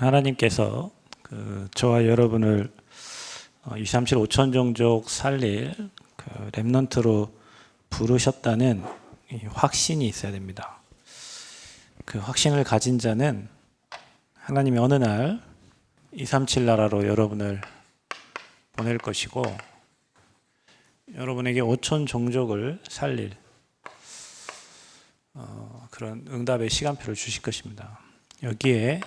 하나님께서 저와 여러분을 237 5천 종족 살릴 렘넌트로 부르셨다는 이 확신이 있어야 됩니다. 그 확신을 가진 자는 하나님이 어느 날 237 나라로 여러분을 보낼 것이고 여러분에게 5천 종족을 살릴 그런 응답의 시간표를 주실 것입니다. 여기에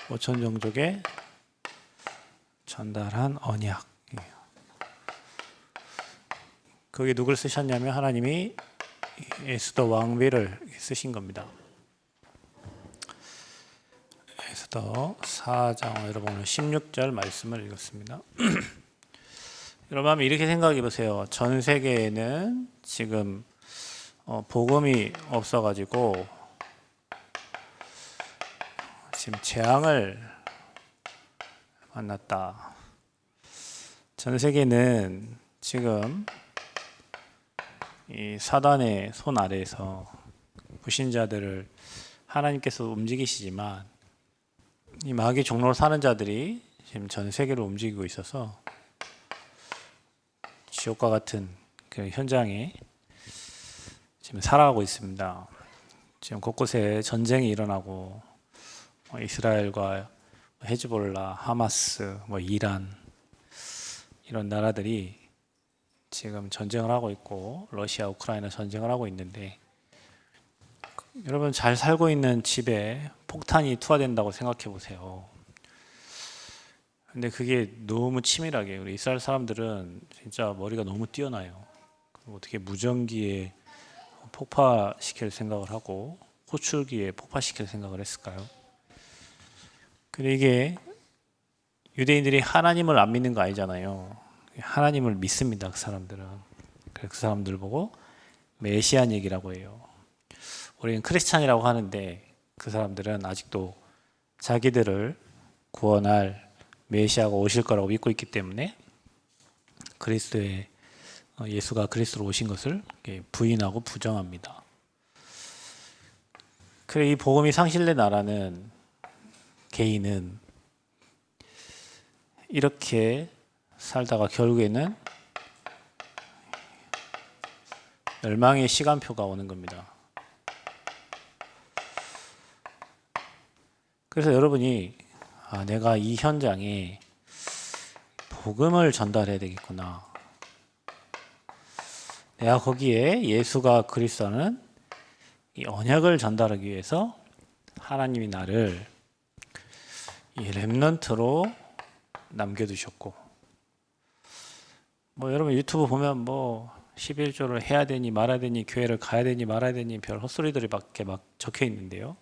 5천 종족에 전달한 언약이에요. 거기에 누굴 쓰셨냐면 하나님이 에스더 왕비를 쓰신 겁니다. 에스더 4장 여러분 오늘 16절 말씀을 읽었습니다. 여러분 한번 이렇게 생각해 보세요. 전 세계에는 지금 복음이 없어가지고 지금 재앙을 만났다. 전 세계는 지금 이 사단의 손 아래에서 불신자들을 하나님께서 움직이시지만 이 마귀 종로로 사는 자들이 지금 전 세계를 움직이고 있어서 지옥과 같은 그 현장에 지금 살아가고 있습니다. 지금 곳곳에 전쟁이 일어나고 이스라엘과 헤즈볼라, 하마스, 이란 이런 나라들이 지금 전쟁을 하고 있고 러시아, 우크라이나 전쟁을 하고 있는데 여러분 잘 살고 있는 집에 폭탄이 투하된다고 생각해 보세요. 근데 그게 너무 치밀하게 우리 이스라엘 사람들은 진짜 머리가 너무 뛰어나요. 어떻게 무전기에 폭파시킬 생각을 하고 호출기에 폭파시킬 생각을 했을까요? 근데 이게 유대인들이 하나님을 안 믿는 거 아니잖아요. 하나님을 믿습니다. 그 사람들은. 그래서 그 사람들 보고 메시안 얘기라고 해요. 우리는 크리스찬이라고 하는데 그 사람들은 아직도 자기들을 구원할 메시아가 오실 거라고 믿고 있기 때문에 그리스도의 예수가 그리스도로 오신 것을 부인하고 부정합니다. 그래 이 복음이 상실된 나라는 개인은 이렇게 살다가 결국에는 멸망의 시간표가 오는 겁니다. 그래서 여러분이 내가 이 현장에 복음을 전달해야 되겠구나. 내가 거기에 예수가 그리스도는 이 언약을 전달하기 위해서 하나님이 나를 이 렘넌트로 남겨두셨고 여러분 유튜브 보면 11조를 해야 되니 말아야 되니 교회를 가야 되니 말아야 되니 별 헛소리들이 밖에 막 적혀 있는데요.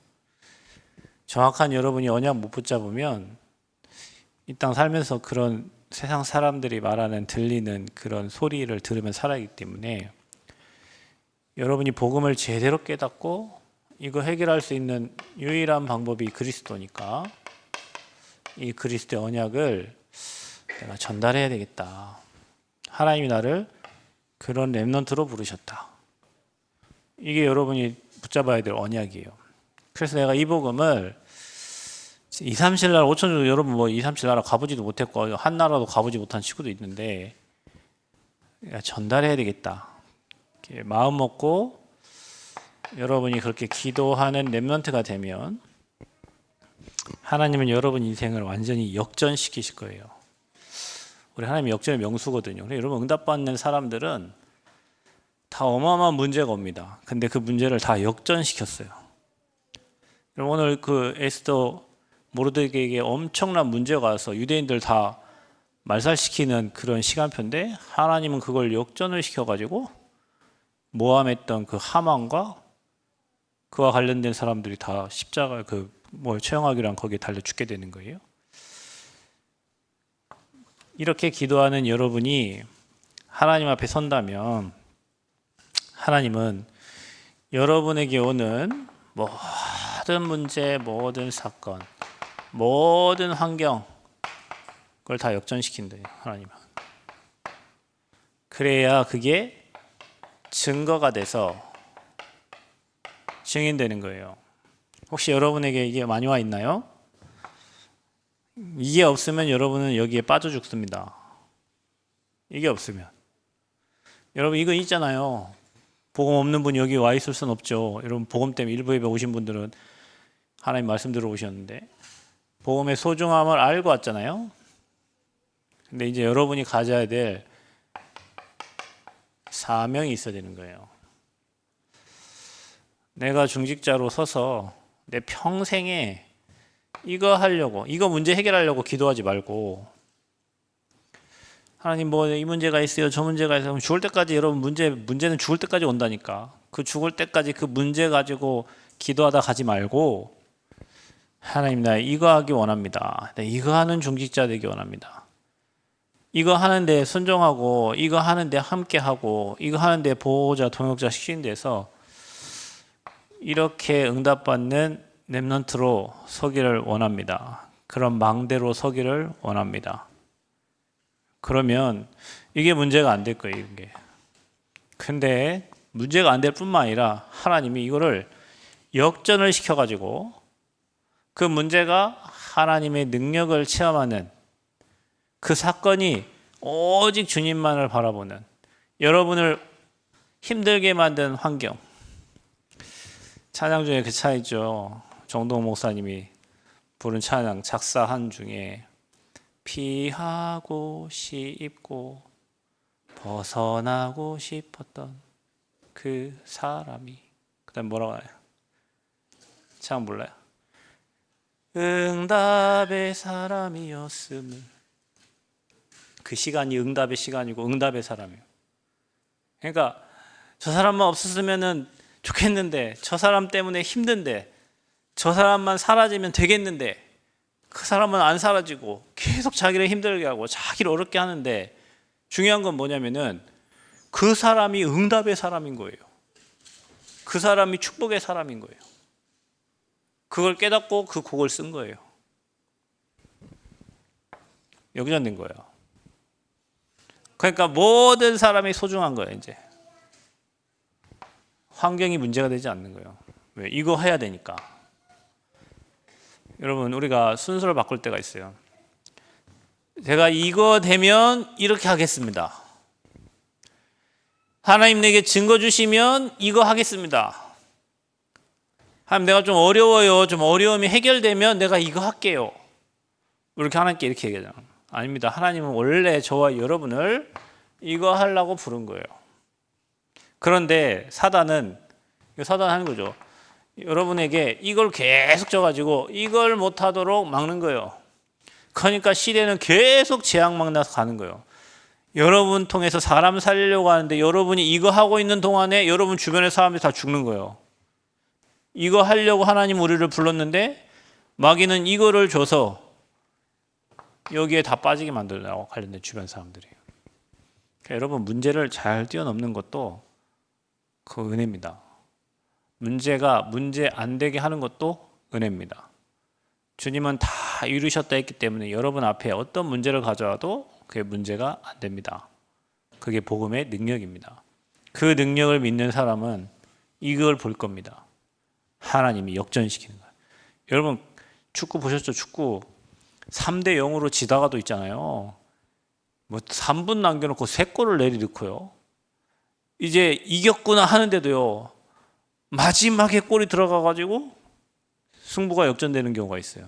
정확한 여러분이 언약 못 붙잡으면 이 땅 살면서 그런 세상 사람들이 말하는 들리는 그런 소리를 들으면 살아가기 때문에 여러분이 복음을 제대로 깨닫고 이거 해결할 수 있는 유일한 방법이 그리스도니까 이 그리스도의 언약을 내가 전달해야 되겠다. 하나님이 나를 그런 렘넌트로 부르셨다. 이게 여러분이 붙잡아야 될 언약이에요. 그래서 내가 이 복음을 237 나라 5천 종 여러분 237 나라 가보지도 못했고 한 나라도 가보지 못한 친구도 있는데 전달해야 되겠다. 마음 먹고 여러분이 그렇게 기도하는 렘넌트가 되면 하나님은 여러분 인생을 완전히 역전시키실 거예요. 우리 하나님 역전의 명수거든요. 여러분 응답받는 사람들은 다 어마어마한 문제가 옵니다. 근데 그 문제를 다 역전시켰어요. 여러분 오늘 그 에스더 모르드게에게 엄청난 문제가 와서 유대인들 다 말살시키는 그런 시간표인데 하나님은 그걸 역전을 시켜가지고 모함했던 그 하만과 그와 관련된 사람들이 다 십자가 최영학이랑 거기에 달려 죽게 되는 거예요. 이렇게 기도하는 여러분이 하나님 앞에 선다면 하나님은 여러분에게 오는 모든 문제, 모든 사건, 모든 환경 그걸 다 역전시킨대요. 하나님은. 그래야 그게 증거가 돼서 증인되는 거예요. 혹시 여러분에게 이게 많이 와 있나요? 이게 없으면 여러분은 여기에 빠져 죽습니다. 이게 없으면. 여러분 이거 있잖아요. 복음 없는 분이 여기 와 있을 순 없죠. 여러분 복음 때문에 일부 예배 오신 분들은 하나님 말씀 들어오셨는데 복음의 소중함을 알고 왔잖아요. 근데 이제 여러분이 가져야 될 사명이 있어야 되는 거예요. 내가 중직자로 서서 내 평생에 이거 하려고, 이거 문제 해결하려고 기도하지 말고, 하나님 뭐 이 문제가 있어요, 저 문제가 있어요. 그럼 죽을 때까지 여러분 문제는 죽을 때까지 온다니까. 그 죽을 때까지 그 문제 가지고 기도하다 가지 말고, 하나님 나 이거 하기 원합니다. 나 이거 하는 중직자 되기 원합니다. 이거 하는데 순종하고, 이거 하는데 함께하고, 이거 하는데 보호자, 동역자 시키는 데서 이렇게 응답받는 렘넌트로 서기를 원합니다. 그런 망대로 서기를 원합니다. 그러면 이게 문제가 안 될 거예요. 이게. 근데 문제가 안 될 뿐만 아니라 하나님이 이거를 역전을 시켜가지고 그 문제가 하나님의 능력을 체험하는 그 사건이 오직 주님만을 바라보는 여러분을 힘들게 만든 환경. 찬양 중에 그 차 있죠. 정동 목사님이 부른 찬양 작사한 중에 피하고 싶고 벗어나고 싶었던 그 사람이 그 다음 뭐라고 하나요? 참 몰라요. 응답의 사람이었음을. 그 시간이 응답의 시간이고 응답의 사람이에요. 그러니까 저 사람만 없었으면 좋겠는데, 저 사람 때문에 힘든데, 저 사람만 사라지면 되겠는데, 그 사람은 안 사라지고 계속 자기를 힘들게 하고 자기를 어렵게 하는데, 중요한 건 뭐냐면은 그 사람이 응답의 사람인 거예요. 그 사람이 축복의 사람인 거예요. 그걸 깨닫고 그 곡을 쓴 거예요. 역전된 거예요. 그러니까 모든 사람이 소중한 거예요. 이제 환경이 문제가 되지 않는 거예요. 왜? 이거 해야 되니까. 여러분 우리가 순서를 바꿀 때가 있어요. 제가 이거 되면 이렇게 하겠습니다. 하나님 내게 증거 주시면 이거 하겠습니다. 하나님 내가 좀 어려워요. 좀 어려움이 해결되면 내가 이거 할게요. 이렇게 하나님께 이렇게 얘기하잖아요. 아닙니다. 하나님은 원래 저와 여러분을 이거 하려고 부른 거예요. 그런데 사단은 하는 거죠. 여러분에게 이걸 계속 줘가지고 이걸 못하도록 막는 거예요. 그러니까 시대는 계속 재앙막 나서 가는 거예요. 여러분 통해서 사람 살리려고 하는데 여러분이 이거 하고 있는 동안에 여러분 주변의 사람들이 다 죽는 거예요. 이거 하려고 하나님 우리를 불렀는데 마귀는 이거를 줘서 여기에 다 빠지게 만들려고 관련된 주변 사람들이. 그러니까 여러분 문제를 잘 뛰어넘는 것도 그 은혜입니다. 문제가 문제 안 되게 하는 것도 은혜입니다. 주님은 다 이루셨다 했기 때문에 여러분 앞에 어떤 문제를 가져와도 그게 문제가 안 됩니다. 그게 복음의 능력입니다. 그 능력을 믿는 사람은 이걸 볼 겁니다. 하나님이 역전시키는 거예요. 여러분 축구 보셨죠? 축구 3대 0으로 지다가도 있잖아요. 뭐 3분 남겨놓고 3골을 내리놓고요. 이제 이겼구나 하는데도요. 마지막에 골이 들어가가지고 승부가 역전되는 경우가 있어요.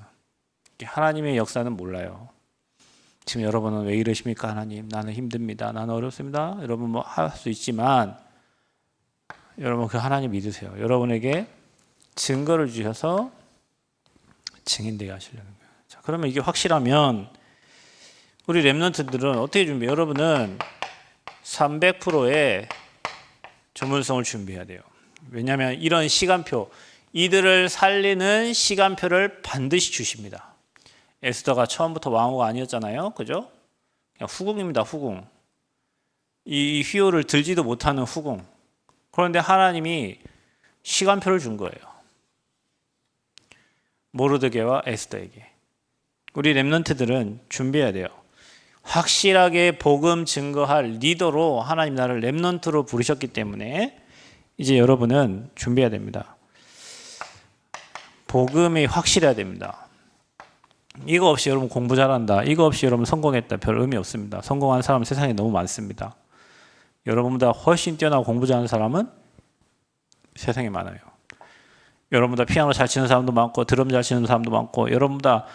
하나님의 역사는 몰라요. 지금 여러분은 왜 이러십니까? 하나님 나는 힘듭니다. 나는 어렵습니다. 여러분 뭐 할 수 있지만 여러분 그 하나님 믿으세요. 여러분에게 증거를 주셔서 증인되게 하시려는 거예요. 자, 그러면 이게 확실하면 우리 렘넌트들은 어떻게 준비해요? 여러분은 300%의 전문성을 준비해야 돼요. 왜냐하면 이런 시간표, 이들을 살리는 시간표를 반드시 주십니다. 에스더가 처음부터 왕후가 아니었잖아요. 그죠? 그냥 후궁입니다. 후궁. 이 휘호를 들지도 못하는 후궁. 그런데 하나님이 시간표를 준 거예요. 모르드게와 에스더에게. 우리 렘넌트들은 준비해야 돼요. 확실하게 복음 증거할 리더로 하나님 나를 렘넌트로 부르셨기 때문에 이제 여러분은 준비해야 됩니다. 복음이 확실해야 됩니다. 이거 없이 여러분 공부 잘한다, 이거 없이 여러분 성공했다, 별 의미 없습니다. 성공한 사람은 세상에 너무 많습니다. 여러분보다 훨씬 뛰어나고 공부 잘하는 사람은 세상에 많아요. 여러분보다 피아노 잘 치는 사람도 많고 드럼 잘 치는 사람도 많고 여러분보다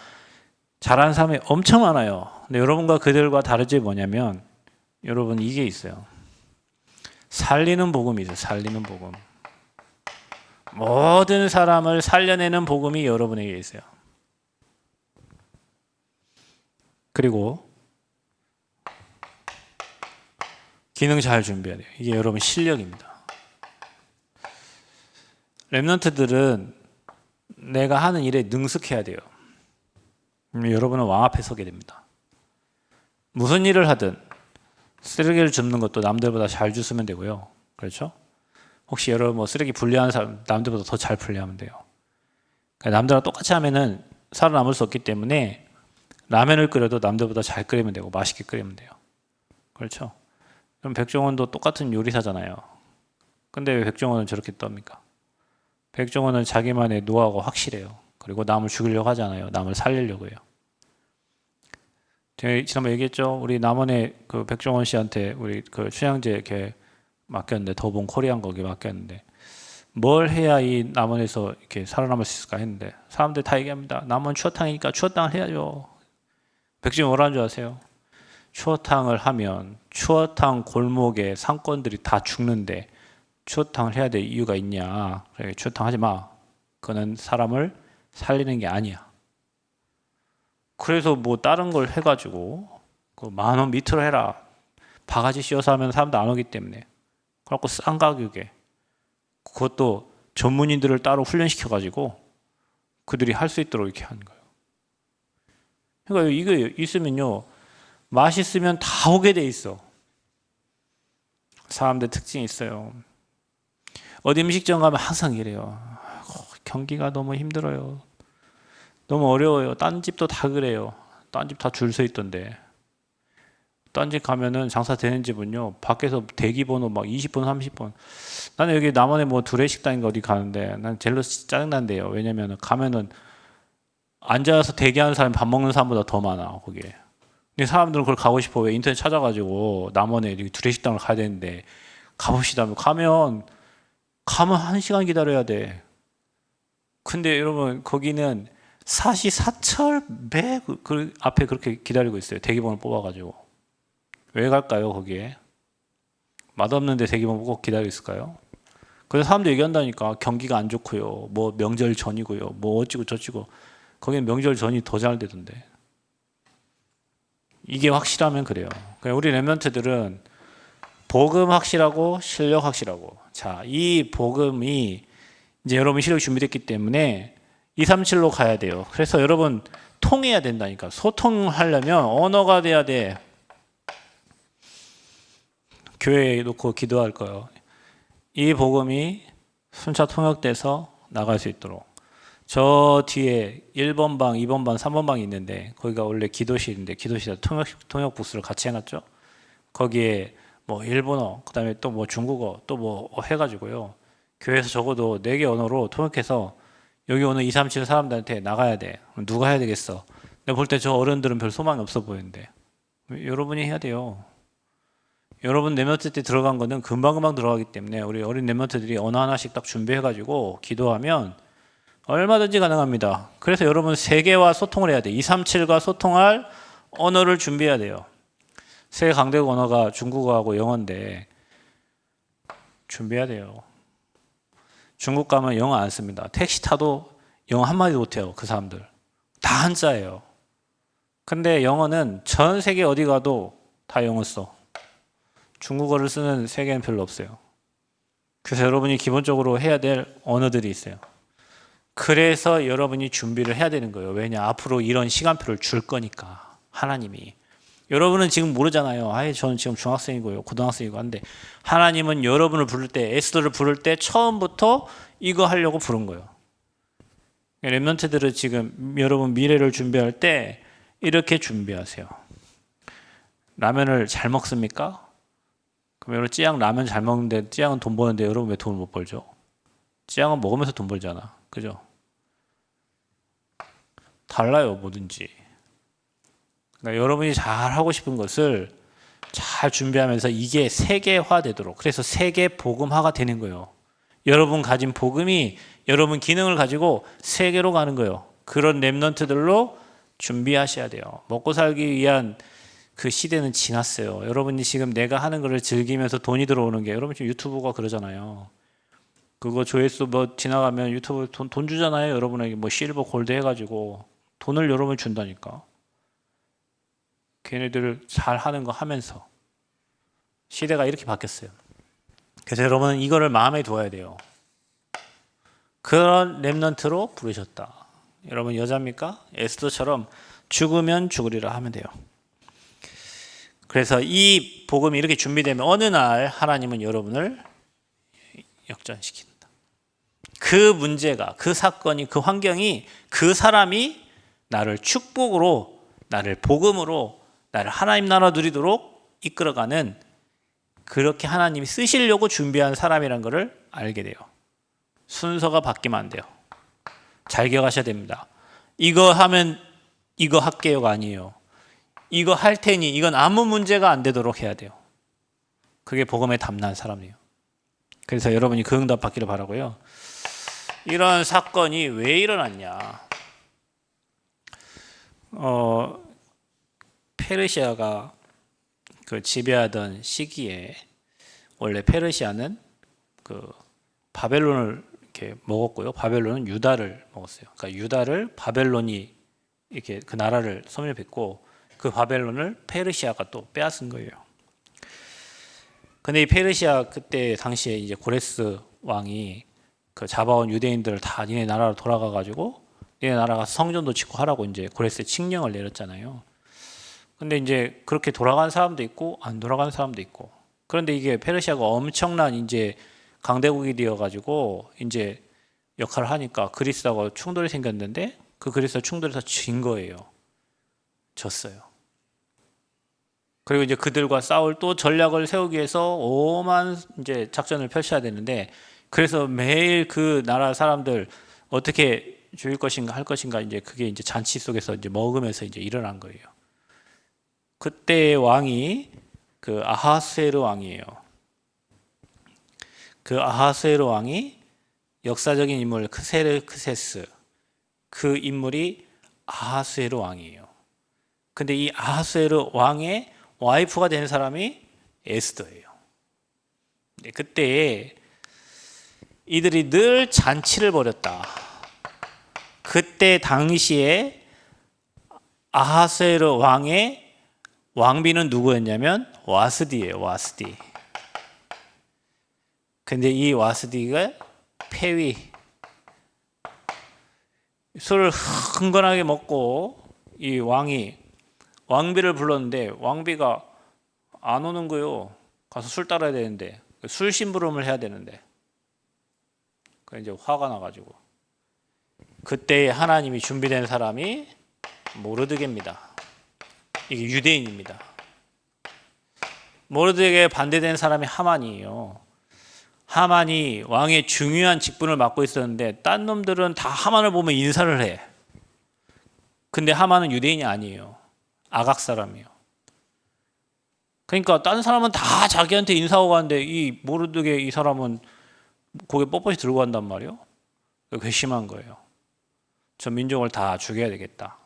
잘하는 사람이 엄청 많아요. 근데 여러분과 그들과 다른 점이 뭐냐면 여러분 이게 있어요. 살리는 복음이 있어요. 살리는 복음. 모든 사람을 살려내는 복음이 여러분에게 있어요. 그리고 기능 잘 준비해야 돼요. 이게 여러분 실력입니다. 랩런트들은 내가 하는 일에 능숙해야 돼요. 여러분은 왕 앞에 서게 됩니다. 무슨 일을 하든 쓰레기를 줍는 것도 남들보다 잘 주시면 되고요. 그렇죠? 혹시 여러분 뭐 쓰레기 분리하는 사람 남들보다 더 잘 분리하면 돼요. 그러니까 남들과 똑같이 하면은 살아남을 수 없기 때문에 라면을 끓여도 남들보다 잘 끓이면 되고 맛있게 끓이면 돼요. 그렇죠? 그럼 백종원도 똑같은 요리사잖아요. 근데 왜 백종원은 저렇게 떱니까? 백종원은 자기만의 노하우가 확실해요. 그리고 남을 죽이려고 하잖아요. 남을 살리려고 해요. 제가 지난번에 얘기했죠. 우리 남원의 그 백종원 씨한테 우리 그 춘향제 이렇게 맡겼는데 더본 코리안 거기 맡겼는데 뭘 해야 이 남원에서 이렇게 살아남을 수 있을까 했는데 사람들 다 얘기합니다. 남원 추어탕이니까 추어탕을 해야죠. 백종원 뭐라는 줄 아세요? 추어탕을 하면 추어탕 골목에 상권들이 다 죽는데 추어탕을 해야 될 이유가 있냐? 그래, 추어탕 하지 마. 그거는 사람을 살리는 게 아니야. 그래서 뭐 다른 걸 해가지고 그 10,000원 밑으로 해라. 바가지 씌워서 하면 사람도 안 오기 때문에. 그래갖고 싼 가격에 그것도 전문인들을 따로 훈련시켜가지고 그들이 할 수 있도록 이렇게 하는 거예요. 그러니까 이거 있으면요 맛있으면 다 오게 돼 있어. 사람들 특징이 있어요. 어디 음식점 가면 항상 이래요. 경기가 너무 힘들어요. 너무 어려워요. 딴 집도 다 그래요. 딴 집 다 줄 서 있던데. 딴 집 가면은 장사 되는 집은요 밖에서 대기번호 막 20번 30번. 나는 여기 남원에 뭐 두레식당인가 어디 가는데 난 젤로 짜증난대요. 왜냐면 가면은 앉아서 대기하는 사람이 밥 먹는 사람보다 더 많아 거기에. 근데 사람들은 그걸 가고 싶어. 왜 인터넷 찾아가지고 남원에 두레식당을 가야 되는데 가봅시다. 가면 1시간 기다려야 돼. 근데 여러분 거기는 사시사철 매 그 앞에 그렇게 기다리고 있어요. 대기번호 뽑아가지고. 왜 갈까요 거기에? 맛없는데 대기번호 꼭 기다리고 있을까요? 그래서 사람들 얘기한다니까. 경기가 안 좋고요. 뭐 명절 전이고요. 뭐 어찌고 저찌고. 거기는 명절 전이 더 잘 되던데. 이게 확실하면 그래요. 그러니까 우리 랩런트들은 복음 확실하고 실력 확실하고. 자, 이 복음이 이제 여러분 실력이 준비됐기 때문에 237로 가야 돼요. 그래서 여러분 통해야 된다니까. 소통하려면 언어가 돼야 돼. 교회에 놓고 기도할 거예요. 이 복음이 순차 통역돼서 나갈 수 있도록. 저 뒤에 1번 방, 2번 방, 3번 방이 있는데 거기가 원래 기도실인데 기도실에 통역 부스를 같이 해놨죠. 거기에 뭐 일본어, 그 다음에 또 뭐 중국어, 또 뭐 해가지고요. 교회에서 적어도 4개 언어로 통역해서 여기 오는 237 사람들한테 나가야 돼. 누가 해야 되겠어? 내가 볼 때 저 어른들은 별 소망이 없어 보이는데 여러분이 해야 돼요. 여러분 랩런트 때 들어간 거는 금방금방 들어가기 때문에 우리 어린 랩런트들이 언어 하나씩 딱 준비해가지고 기도하면 얼마든지 가능합니다. 그래서 여러분 세계와 소통을 해야 돼. 237과 소통할 언어를 준비해야 돼요. 세계 강대국 언어가 중국어하고 영어인데 준비해야 돼요. 중국 가면 영어 안 씁니다. 택시 타도 영어 한마디도 못해요. 그 사람들. 다 한자예요. 근데 영어는 전 세계 어디 가도 다 영어 써. 중국어를 쓰는 세계는 별로 없어요. 그래서 여러분이 기본적으로 해야 될 언어들이 있어요. 그래서 여러분이 준비를 해야 되는 거예요. 왜냐? 앞으로 이런 시간표를 줄 거니까. 하나님이. 여러분은 지금 모르잖아요. 아예 저는 지금 중학생이고요. 고등학생이고 한데 하나님은 여러분을 부를 때 에스더를 부를 때 처음부터 이거 하려고 부른 거예요. 랩런트들은 지금 여러분 미래를 준비할 때 이렇게 준비하세요. 라면을 잘 먹습니까? 그럼 여러분 찌양 라면 잘 먹는데 찌양은 돈 버는데 여러분 왜 돈을 못 벌죠? 찌양은 먹으면서 돈 벌잖아. 그죠? 달라요, 뭐든지. 그러니까 여러분이 잘 하고 싶은 것을 잘 준비하면서 이게 세계화되도록, 그래서 세계 복음화가 되는 거예요. 여러분 가진 복음이 여러분 기능을 가지고 세계로 가는 거예요. 그런 렘넌트들로 준비하셔야 돼요. 먹고 살기 위한 그 시대는 지났어요. 여러분이 지금 내가 하는 거를 즐기면서 돈이 들어오는 게, 여러분 지금 유튜브가 그러잖아요. 그거 조회수 뭐 지나가면 유튜브 돈 주잖아요. 여러분에게 뭐 실버 골드 해가지고 돈을 여러분이 준다니까. 걔네들 잘 하는 거 하면서 시대가 이렇게 바뀌었어요. 그래서 여러분은 이거를 마음에 두어야 돼요. 그런 렘넌트로 부르셨다. 여러분 여자입니까? 에스더처럼 죽으면 죽으리라 하면 돼요. 그래서 이 복음이 이렇게 준비되면 어느 날 하나님은 여러분을 역전시킨다. 그 문제가, 그 사건이, 그 환경이, 그 사람이 나를 축복으로, 나를 복음으로, 나를 하나님 나라 누리도록 이끌어가는, 그렇게 하나님이 쓰시려고 준비한 사람이란 것을 알게 돼요. 순서가 바뀌면 안 돼요. 잘 기억하셔야 됩니다. 이거 하면 이거 할게요가 아니에요. 이거 할 테니 이건 아무 문제가 안 되도록 해야 돼요. 그게 복음에 담난 사람이에요. 그래서 여러분이 그 응답 받기를 바라고요. 이런 사건이 왜 일어났냐? 페르시아가 그 지배하던 시기에, 원래 페르시아는 그 바벨론을 이렇게 먹었고요. 바벨론은 유다를 먹었어요. 그러니까 유다를 바벨론이 이렇게 그 나라를 섭렵했고, 그 바벨론을 페르시아가 또 빼앗은 거예요. 근데 이 페르시아 그때 당시에 이제 고레스 왕이 그 잡아온 유대인들을 다 니네 나라로 돌아가 가지고 니네 나라가 성전도 짓고 하라고 이제 고레스 칙령을 내렸잖아요. 근데 이제 그렇게 돌아간 사람도 있고 안 돌아간 사람도 있고. 그런데 이게 페르시아가 엄청난 이제 강대국이 되어 가지고 이제 역할을 하니까 그리스하고 충돌이 생겼는데, 그 그리스 충돌에서 진 거예요. 졌어요. 그리고 이제 그들과 싸울 또 전략을 세우기 위해서 오만 이제 작전을 펼쳐야 되는데, 그래서 매일 그 나라 사람들 어떻게 죽일 것인가 할 것인가, 이제 그게 이제 잔치 속에서 이제 먹으면서 이제 일어난 거예요. 그때 왕이 그 아하스에르 왕이에요. 그 아하스에르 왕이 역사적인 인물 크세르크세스, 그 인물이 아하스에르 왕이에요. 근데 이 아하스에르 왕의 와이프가 된 사람이 에스더예요. 그때 이들이 늘 잔치를 벌였다. 그때 당시에 아하스에르 왕의 왕비는 누구였냐면 와스디예요. 와스디. 근데 이 와스디가 폐위, 술을 흥건하게 먹고 이 왕이 왕비를 불렀는데 왕비가 안 오는 거예요. 가서 술 따라야 되는데, 술 심부름을 해야 되는데. 그 이제 화가 나가지고, 그때 하나님이 준비된 사람이 모르드게입니다. 이게 유대인입니다. 모르드게에 반대된 사람이 하만이에요. 하만이 왕의 중요한 직분을 맡고 있었는데 딴 놈들은 다 하만을 보면 인사를 해. 근데 하만은 유대인이 아니에요. 아각 사람이에요. 그러니까 다른 사람은 다 자기한테 인사하고 가는데 이 모르드게 이 사람은 고개 뻣뻣이 들고 간단 말이에요. 괘씸한 거예요. 저 민족을 다 죽여야 되겠다.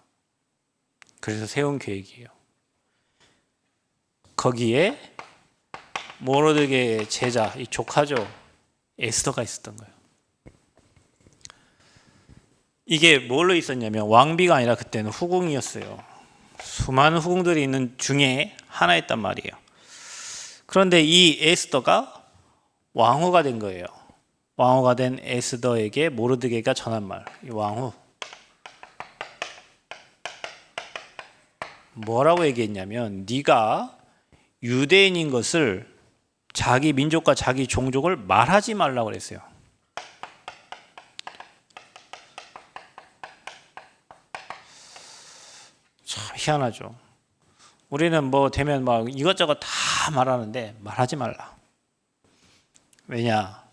그래서 세운 계획이에요. 거기에 모르드게의 제자, 이 조카죠, 에스더가 있었던 거예요. 이게 뭘로 있었냐면 왕비가 아니라 그때는 후궁이었어요. 수많은 후궁들이 있는 중에 하나였단 말이에요. 그런데 이 에스더가 왕후가 된 거예요. 왕후가 된 에스더에게 모르드게가 전한 말, 이 왕후 뭐라고 얘기했냐면, 네가 유대인인 것을 자기 민족과 자기 종족을 말하지 말라고 그랬어요. 참 희한하죠. 우리는 뭐 되면 막 이것저것 다 말하는데 말하지 말라. 왜냐?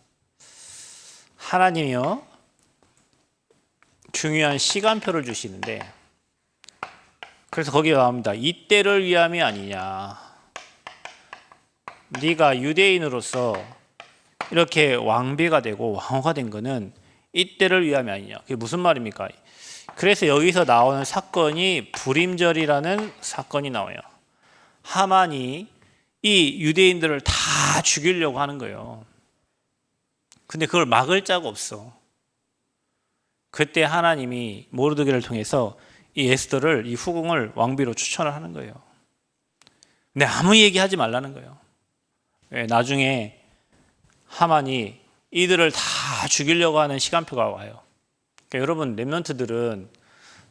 하나님이요, 중요한 시간표를 주시는데 그래서 거기에 나옵니다. 이때를 위함이 아니냐. 네가 유대인으로서 이렇게 왕비가 되고 왕후가 된 거는 이때를 위함이 아니냐. 그게 무슨 말입니까? 그래서 여기서 나오는 사건이 불임절이라는 사건이 나와요. 하만이 이 유대인들을 다 죽이려고 하는 거예요. 근데 그걸 막을 자가 없어. 그때 하나님이 모르드게를 통해서 이 에스더를, 이 후궁을 왕비로 추천을 하는 거예요. 근데 아무 얘기하지 말라는 거예요. 나중에 하만이 이들을 다 죽이려고 하는 시간표가 와요. 그러니까 여러분, 렘넌트들은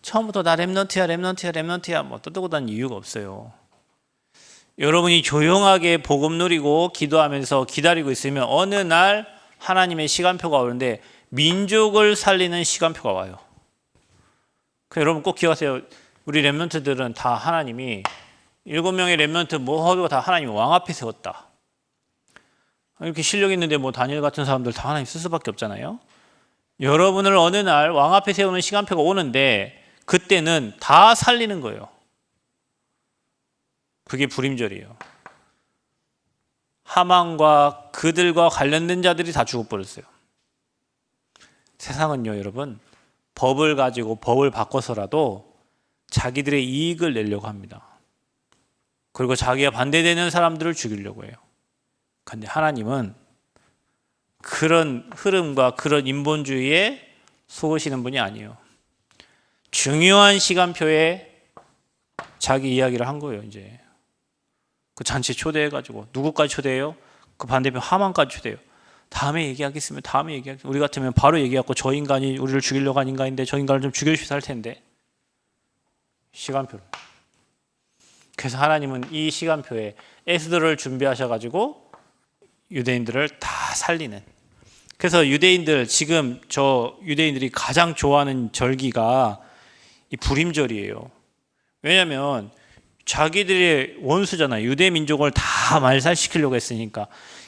처음부터 나 렘넌트야 뭐 떠들고 다니는 이유가 없어요. 여러분이 조용하게 복음 누리고 기도하면서 기다리고 있으면 어느 날 하나님의 시간표가 오는데 민족을 살리는 시간표가 와요. 여러분 꼭 기억하세요. 우리 렘넌트들은 다 하나님이 7명의 렘넌트 모두가 다 하나님이 왕 앞에 세웠다. 이렇게 실력 있는데 뭐 다니엘 같은 사람들 다 하나님 쓸 수밖에 없잖아요. 여러분을 어느 날 왕 앞에 세우는 시간표가 오는데 그때는 다 살리는 거예요. 그게 불임절이에요. 하만과 그들과 관련된 자들이 다 죽어버렸어요. 세상은요, 여러분, 법을 가지고 법을 바꿔서라도 자기들의 이익을 내려고 합니다. 그리고 자기가 반대되는 사람들을 죽이려고 해요. 그런데 하나님은 그런 흐름과 그런 인본주의에 속으시는 분이 아니에요. 중요한 시간표에 자기 이야기를 한 거예요. 이제 그 잔치 초대해가지고 누구까지 초대해요? 그 반대편 하만까지 초대해요. 다음에 얘기하겠습니다. 다음에 얘기하겠습니다. 우리 같으면 바로 얘기하고 저 인간이 우리를 죽이려고 한 인간인데 저 인간을 좀 죽여주십사 할 텐데. 시간표를. 그래서 하나님은 이 시간표에 에스더를 준비하셔가지고 유대인들을 다 살리는. 그래서 유대인들, 지금 저 유대인들이 가장 좋아하는 절기가 이 불임절이에요. 왜냐하면 자기들의 원수잖아요. 유대 민족을 다 말살시키려고 했으니까.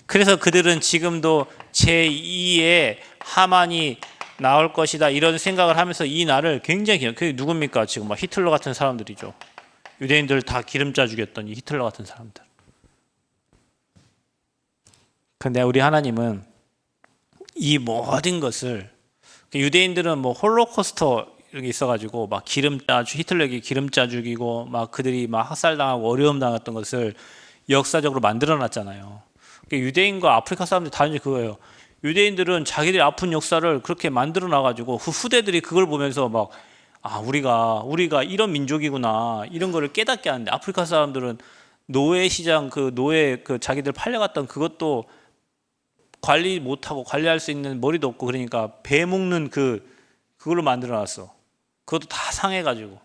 그래서 그들은 지금도 제2의 하만이 나올 것이다 이런 생각을 하면서 이 날을 굉장히 기억. 그게 누굽니까? 지금 막 히틀러 같은 사람들이죠. 유대인들 다 기름짜 죽였던 이 히틀러 같은 사람들. 근데 우리 하나님은 이 모든 것을, 유대인들은 뭐 홀로코스터 이렇게 있어가지고 막 히틀러에게 기름짜 죽이고 막 그들이 막 학살당하고 어려움 당했던 것을 역사적으로 만들어놨잖아요. 유대인과 아프리카 사람들이 다른 게 그거예요. 유대인들은 자기들이 아픈 역사를 그렇게 만들어놔가지고 그 후대들이 그걸 보면서 막 우리가 이런 민족이구나 이런 거를 깨닫게 하는데, 아프리카 사람들은 노예 시장 자기들 팔려갔던 그것도 관리 못하고 관리할 수 있는 머리도 없고 그러니까 배 묶는 그걸로 만들어놨어. 그것도 다 상해가지고.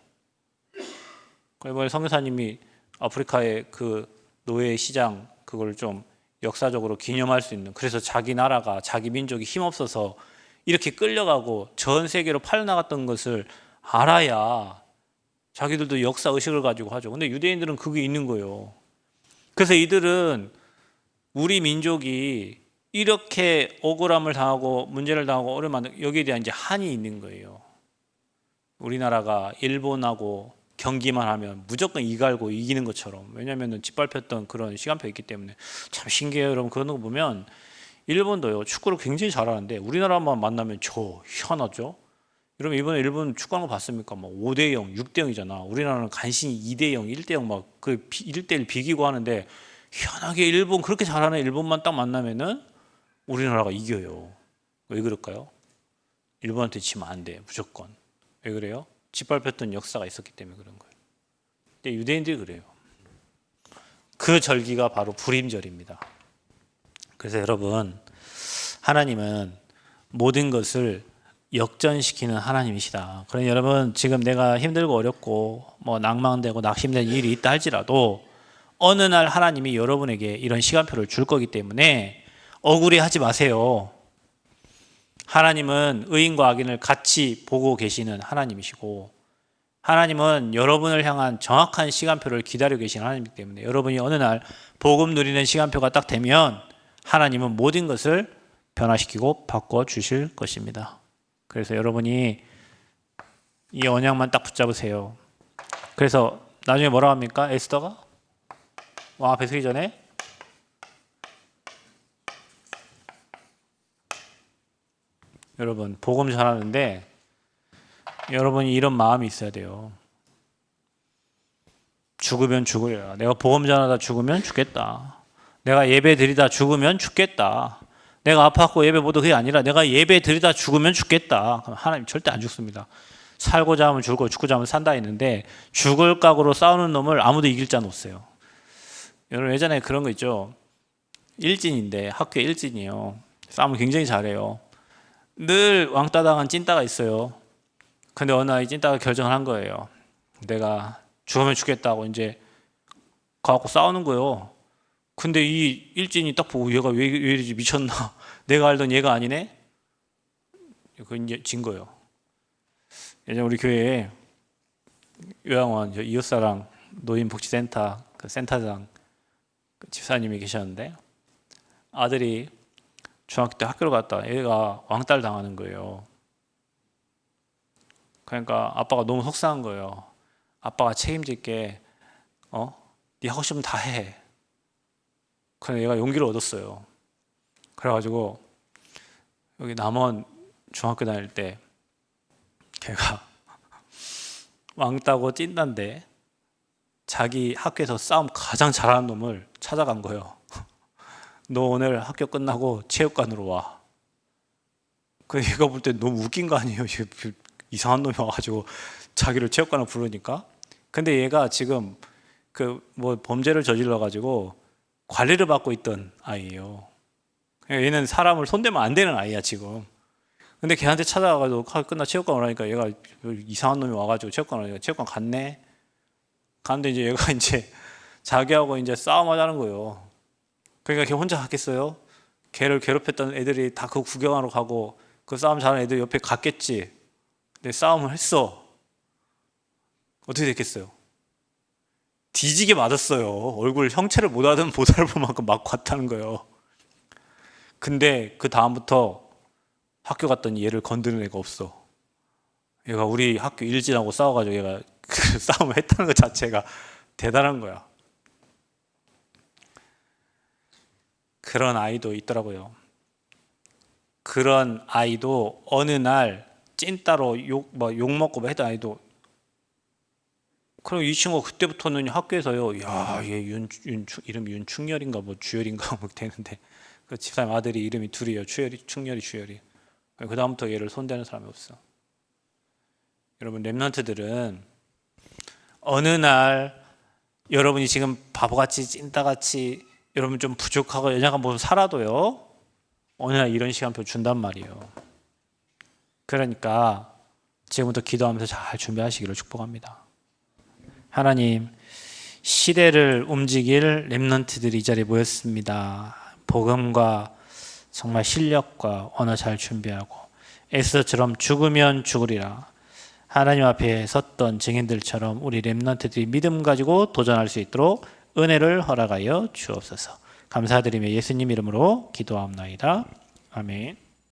이번에 선교사님이 아프리카의 그 노예 시장 그걸 좀 역사적으로 기념할 수 있는, 그래서 자기 나라가 자기 민족이 힘없어서 이렇게 끌려가고 전 세계로 팔려나갔던 것을 알아야 자기들도 역사 의식을 가지고 하죠. 근데 유대인들은 그게 있는 거예요. 그래서 이들은 우리 민족이 이렇게 억울함을 당하고 문제를 당하고 어려움을 여기에 대한 이제 한이 있는 거예요. 우리나라가 일본하고 경기만 하면 무조건 이갈고 이기는 것처럼. 왜냐하면 짓밟혔던 그런 시간표가 있기 때문에. 참 신기해요. 여러분, 그런 거 보면 일본도요 축구를 굉장히 잘하는데 우리나라만 만나면 저 희한하죠. 여러분, 이번에 일본 축구하는 거 봤습니까? 막 5대0, 6대0이잖아. 우리나라는 간신히 2대0, 1대0 막 그 1대1 비기고 하는데, 희한하게 일본 그렇게 잘하는 일본만 딱 만나면은 우리나라가 이겨요. 왜 그럴까요? 일본한테 지면 안 돼, 무조건. 왜 그래요? 짓밟혔던 역사가 있었기 때문에 그런 거예요. 근데 유대인들이 그래요. 그 절기가 바로 불임절입니다. 그래서 여러분, 하나님은 모든 것을 역전시키는 하나님이시다. 그러니 여러분, 지금 내가 힘들고 어렵고 뭐 낭망되고 낙심되는 일이 있다 할지라도 어느 날 하나님이 여러분에게 이런 시간표를 줄 거기 때문에 억울해하지 마세요. 하나님은 의인과 악인을 같이 보고 계시는 하나님이시고, 하나님은 여러분을 향한 정확한 시간표를 기다리고 계시는 하나님이기 때문에 여러분이 어느 날 복음 누리는 시간표가 딱 되면 하나님은 모든 것을 변화시키고 바꿔주실 것입니다. 그래서 여러분이 이 언약만 딱 붙잡으세요. 그래서 나중에 뭐라고 합니까? 에스더가 왕 앞에 서기 전에 여러분 복음 전하는데 여러분이 이런 마음이 있어야 돼요. 죽으면 죽으려. 내가 복음 전하다 죽으면 죽겠다. 내가 예배 드리다 죽으면 죽겠다. 내가 아팠고 예배 못하고 그게 아니라 내가 예배 드리다 죽으면 죽겠다. 그럼 하나님 절대 안 죽습니다. 살고자 하면 죽고 죽고자 하면 산다 했는데 죽을 각오로 싸우는 놈을 아무도 이길 자는 없어요. 여러분 예전에 그런 거 있죠. 일진인데 학교에 일진이에요. 싸움을 굉장히 잘해요. 늘 왕따 당한 찐따가 있어요. 근데 어느 날 찐따가 결정을 한 거예요. 내가 죽으면 죽겠다고 이제 가갖고 싸우는 거예요. 근데 이 일진이 딱 보고 얘가 왜 이러지 미쳤나? 내가 알던 얘가 아니네? 그 이제 진 거예요. 예전 우리 교회에 요양원 이웃사랑 노인복지센터 그 센터장 그 집사님이 계셨는데 아들이 중학교 때 학교를 갔다 얘가 왕따를 당하는 거예요. 그러니까 아빠가 너무 속상한 거예요. 아빠가 책임질게. 네 하고 싶으면 다 해. 그래서 얘가 용기를 얻었어요. 그래가지고 여기 남원 중학교 다닐 때 걔가 왕따고 찐단데 자기 학교에서 싸움 가장 잘하는 놈을 찾아간 거예요. 너 오늘 학교 끝나고 체육관으로 와. 그 얘가 볼 때 너무 웃긴 거 아니에요? 이상한 놈이 와가지고 자기를 체육관으로 부르니까. 근데 얘가 지금 그 뭐 범죄를 저질러 가지고 관리를 받고 있던 아이예요. 얘는 사람을 손대면 안 되는 아이야 지금. 근데 걔한테 찾아가가지고 끝나 체육관 오라니까 얘가 이상한 놈이 와가지고 체육관 오라니까 체육관 갔네. 갔는데 이제 얘가 이제 자기하고 이제 싸움하자는 거예요. 그러니까 걔 혼자 갔겠어요? 걔를 괴롭혔던 애들이 다 그 구경하러 가고 그 싸움 잘하는 애들 옆에 갔겠지. 근데 싸움을 했어. 어떻게 됐겠어요? 뒤지게 맞았어요. 얼굴 형체를 못 알아볼 만큼 맞고 갔다는 거예요. 근데 그 다음부터 학교 갔더니 얘를 건드는 애가 없어. 얘가 우리 학교 일진하고 싸워가지고 얘가 그 싸움을 했다는 것 자체가 대단한 거야. 그런 아이도 있더라고요. 그런 아이도 어느 날 찐따로 욕 먹고 했던 아이도 그럼 이 친구가 그때부터는 학교에서요. 야, 얘 이름이 윤충열인가 뭐 주열인가 뭐 되는데 그 집사님 아들이 이름이 둘이에요. 충열이 주열이. 그 다음부터 얘를 손대는 사람이 없어. 여러분 렘넌트들은 어느 날 여러분이 지금 바보같이 찐따같이 여러분 좀 부족하고 연약한 모습 살아도요. 어느 날 이런 시간표 준단 말이에요. 그러니까 지금부터 기도하면서 잘 준비하시기를 축복합니다. 하나님, 시대를 움직일 렘넌트들이 이 자리에 모였습니다. 복음과 정말 실력과 언어 잘 준비하고 에스더처럼 죽으면 죽으리라. 하나님 앞에 섰던 증인들처럼 우리 렘넌트들이 믿음 가지고 도전할 수 있도록 은혜를 허락하여 주옵소서. 감사드리며 예수님 이름으로 기도하옵나이다. 아멘.